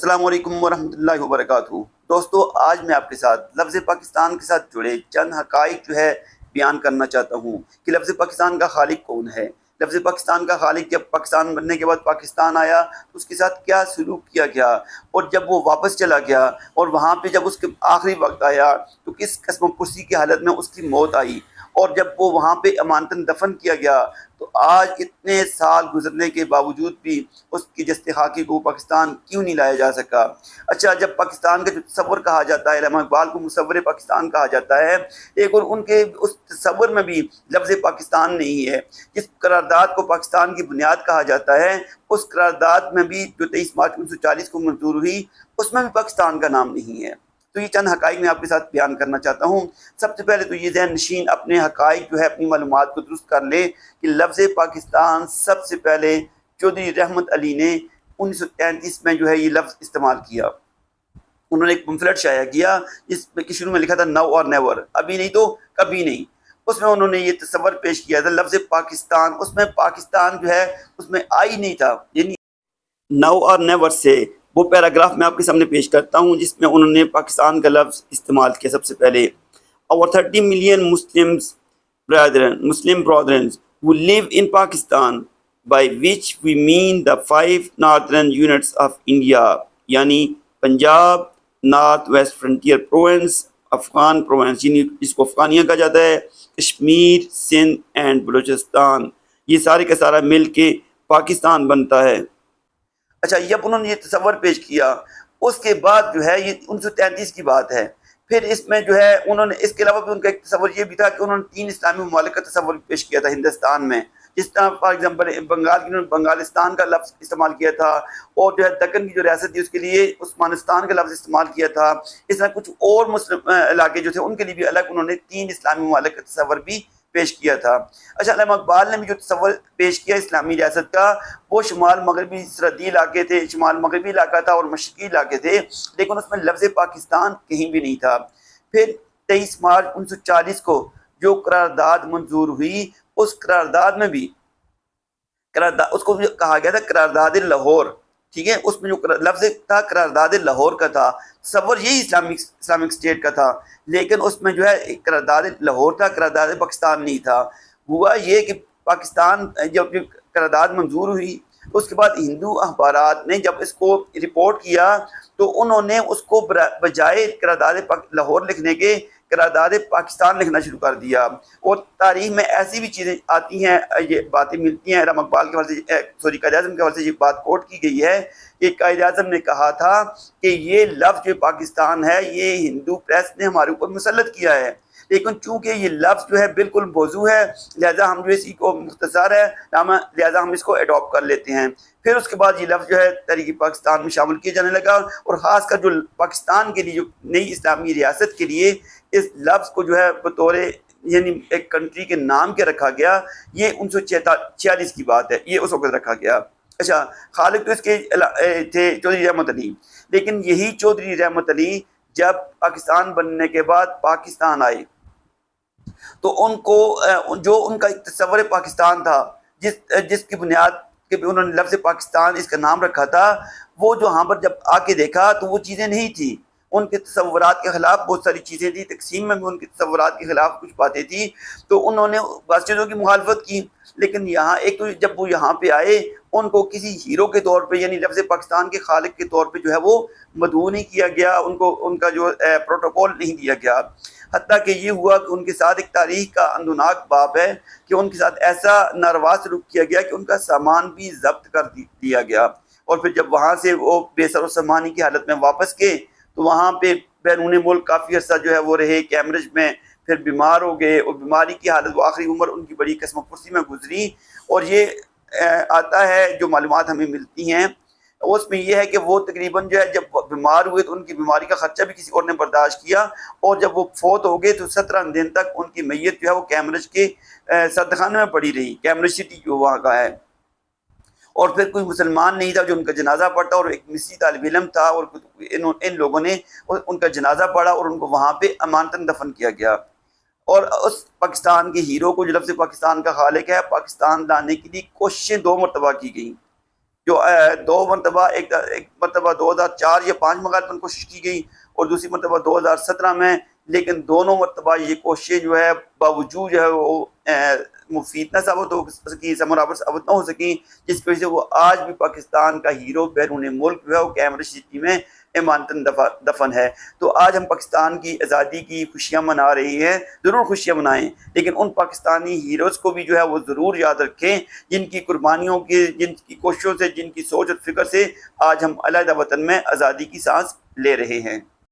السلام علیکم ورحمۃ اللہ وبرکاتہ۔ دوستو، آج میں آپ کے ساتھ لفظ پاکستان کے ساتھ جڑے چند حقائق بیان کرنا چاہتا ہوں کہ لفظ پاکستان کا خالق کون ہے۔ لفظ پاکستان کا خالق جب پاکستان بننے کے بعد پاکستان آیا تو اس کے ساتھ کیا سلوک کیا گیا، اور جب وہ واپس چلا گیا اور وہاں پہ جب اس کے آخری وقت آیا تو کس قسم پرسی کی حالت میں اس کی موت آئی، اور جب وہ وہاں پہ امانتاً دفن کیا گیا تو آج اتنے سال گزرنے کے باوجود بھی اس کی جستحقاقی کو پاکستان کیوں نہیں لایا جا سکا۔ اچھا، جب پاکستان کا جو تصور کہا جاتا ہے، علامہ اقبال کو مصور پاکستان کہا جاتا ہے، ایک اور ان کے اس تصور میں بھی لفظ پاکستان نہیں ہے۔ جس قرارداد کو پاکستان کی بنیاد کہا جاتا ہے، اس قرارداد میں بھی جو 23 مارچ 1940 کو منظور ہوئی، اس میں بھی پاکستان کا نام نہیں ہے۔ تو یہ چند حقائق میں آپ کے ساتھ بیان کرنا چاہتا ہوں۔ سب سے پہلے تو یہ ذہن نشین اپنے حقائق اپنی معلومات کو درست کر لے کہ لفظ پاکستان سب سے پہلے چودھری رحمت علی نے 1933 میں یہ لفظ استعمال کیا۔ انہوں نے ایک پمفلٹ شائع کیا جس میں شروع میں لکھا تھا نو اور نیور، ابھی نہیں تو کبھی نہیں۔ اس میں انہوں نے یہ تصور پیش کیا تھا لفظ پاکستان، اس میں پاکستان اس میں آئی نہیں تھا، یعنی نو اور نیور سے وہ پیراگراف میں آپ کے سامنے پیش کرتا ہوں جس میں انہوں نے پاکستان کا لفظ استعمال کیا۔ سب سے پہلے Our 30 million Muslim brethren who live in Pakistan, by which we mean the 5 northern units of India، یعنی Punjab, north west frontier province, Afghan province جس کو افغانیہ کہا جاتا ہے، کشمیر، سندھ اینڈ بلوچستان، یہ سارے کا سارا مل کے پاکستان بنتا ہے۔ اچھا، جب انہوں نے یہ تصور پیش کیا اس کے بعد یہ 1933 کی بات ہے۔ پھر اس میں انہوں نے اس کے علاوہ بھی ان کا ایک تصور یہ بھی تھا کہ انہوں نے 3 اسلامی ممالک کا تصور پیش کیا تھا ہندوستان میں، جس طرح فار ایگزامپل بنگال کی انہوں نے بنگالستان کا لفظ استعمال کیا تھا، اور دکن کی جو ریاست تھی اس کے لیے عثمانستان کا لفظ استعمال کیا تھا۔ اس طرح کچھ اور مسلم علاقے جو تھے ان کے لیے بھی الگ انہوں نے 3 اسلامی ممالک کا تصور بھی پیش کیا تھا۔ اچھا، علامہ اقبال نے بھی جو تصور پیش کیا اسلامی ریاست کا، وہ شمال مغربی سرحدی علاقے تھے، شمال مغربی علاقہ تھا اور مشرقی علاقے تھے، لیکن اس میں لفظ پاکستان کہیں بھی نہیں تھا۔ پھر 23 مارچ 1940 کو جو قرارداد منظور ہوئی، اس قرارداد میں بھی اس کو کہا گیا تھا قرارداد لاہور، ٹھیک ہے، اس میں جو لفظ تھا قرارداد لاہور کا تھا، تصور یہی اسلامک اسٹیٹ کا تھا، لیکن اس میں قرارداد لاہور تھا، قرارداد پاکستان نہیں تھا۔ ہوا یہ کہ پاکستان جب قرارداد منظور ہوئی اس کے بعد ہندو اخبارات نے جب اس کو رپورٹ کیا تو انہوں نے اس کو بجائے قرارداد لاہور لکھنے کے قرارداد پاکستان لکھنا شروع کر دیا۔ اور تاریخ میں ایسی بھی چیزیں آتی ہیں، یہ باتیں ملتی ہیں، علامہ اقبال کے حوالے سے قائد اعظم کے حوالے سے یہ بات کوٹ کی گئی ہے کہ قائد اعظم نے کہا تھا کہ یہ لفظ جو پاکستان ہے یہ ہندو پریس نے ہمارے اوپر مسلط کیا ہے، لیکن چونکہ یہ لفظ بالکل موضوع ہے لہذا ہم اسی کو مختصر ہے لہذا ہم اس کو ایڈاپٹ کر لیتے ہیں۔ پھر اس کے بعد یہ لفظ تحریک پاکستان میں شامل کیا جانے لگا، اور خاص کر جو پاکستان کے لیے جو نئی اسلامی ریاست کے لیے اس لفظ کو بطور یعنی ایک کنٹری کے نام کے رکھا گیا، یہ 1946 کی بات ہے، یہ اس وقت رکھا گیا۔ اچھا، خالق تو اس کے تھے چودھری رحمت علی، لیکن یہی چودھری رحمت علی جب پاکستان بننے کے بعد پاکستان آئے تو ان کو جو ان کا تصور پاکستان تھا، جس کی بنیاد کہ انہوں نے لفظ پاکستان اس کا نام رکھا تھا، وہ جو ہاں پر جب آ کے دیکھا تو وہ چیزیں نہیں تھیں، ان کے تصورات کے خلاف بہت ساری چیزیں تھیں، تقسیم میں بھی ان کے تصورات کے خلاف کچھ باتیں تھیں، تو انہوں نے بعض چیزوں کی مخالفت کی۔ لیکن یہاں ایک تو جب وہ یہاں پہ آئے ان کو کسی ہیرو کے طور پہ یعنی لفظ پاکستان کے خالق کے طور پہ وہ مدعو نہیں کیا گیا، ان کا جو پروٹوکول نہیں دیا گیا، حتیٰ کہ یہ ہوا کہ ان کے ساتھ ایک تاریخ کا اندوناک باب ہے کہ ان کے ساتھ ایسا ناروا سلوک کیا گیا کہ ان کا سامان بھی ضبط کر دیا گیا، اور پھر جب وہاں سے وہ بے سر و سامانی کی حالت میں واپس گئے تو وہاں پہ بیرون ملک کافی عرصہ وہ رہے کیمبرج میں، پھر بیمار ہو گئے، اور بیماری کی حالت وہ آخری عمر ان کی بڑی قسم پرسی میں گزری۔ اور یہ آتا ہے جو معلومات ہمیں ملتی ہیں اس میں یہ ہے کہ وہ تقریباً جب بیمار ہوئے تو ان کی بیماری کا خرچہ بھی کسی اور نے برداشت کیا، اور جب وہ فوت ہو گئے تو 17 دن تک ان کی میت وہ کیمبرج کے سردخانے میں پڑی رہی، کیمبرج سٹی جو وہاں کا ہے، اور پھر کوئی مسلمان نہیں تھا جو ان کا جنازہ پڑھتا، اور ایک مصری طالب علم تھا، اور ان لوگوں نے ان کا جنازہ پڑھا اور ان کو وہاں پہ امانتاً دفن کیا گیا۔ اور اس پاکستان کے ہیرو کو جو لفظ پاکستان کا خالق ہے، پاکستان لانے کے لیے کوششیں 2 مرتبہ کی گئیں، جو دو مرتبہ ایک مرتبہ 2004 یا 5 میں غالباً کوشش کی گئی اور دوسری مرتبہ 2017 میں، لیکن دونوں مرتبہ یہ کوششیں جو ہے باوجود جو ہے وہ مفید نہ ثابت ہو سکی، ثمرآور ثابت نہ ہو سکیں، جس کی وجہ سے وہ آج بھی پاکستان کا ہیرو بیرون ملک جو ہے وہ کیمبرج سٹی میں ایمانتاً دفن ہے۔ تو آج ہم پاکستان کی آزادی کی خوشیاں منا رہی ہیں، ضرور خوشیاں منائیں، لیکن ان پاکستانی ہیروز کو بھی جو ہے وہ ضرور یاد رکھیں جن کی قربانیوں کی، جن کی کوششوں سے، جن کی سوچ اور فکر سے آج ہم علیحدہ وطن میں آزادی کی سانس لے رہے ہیں۔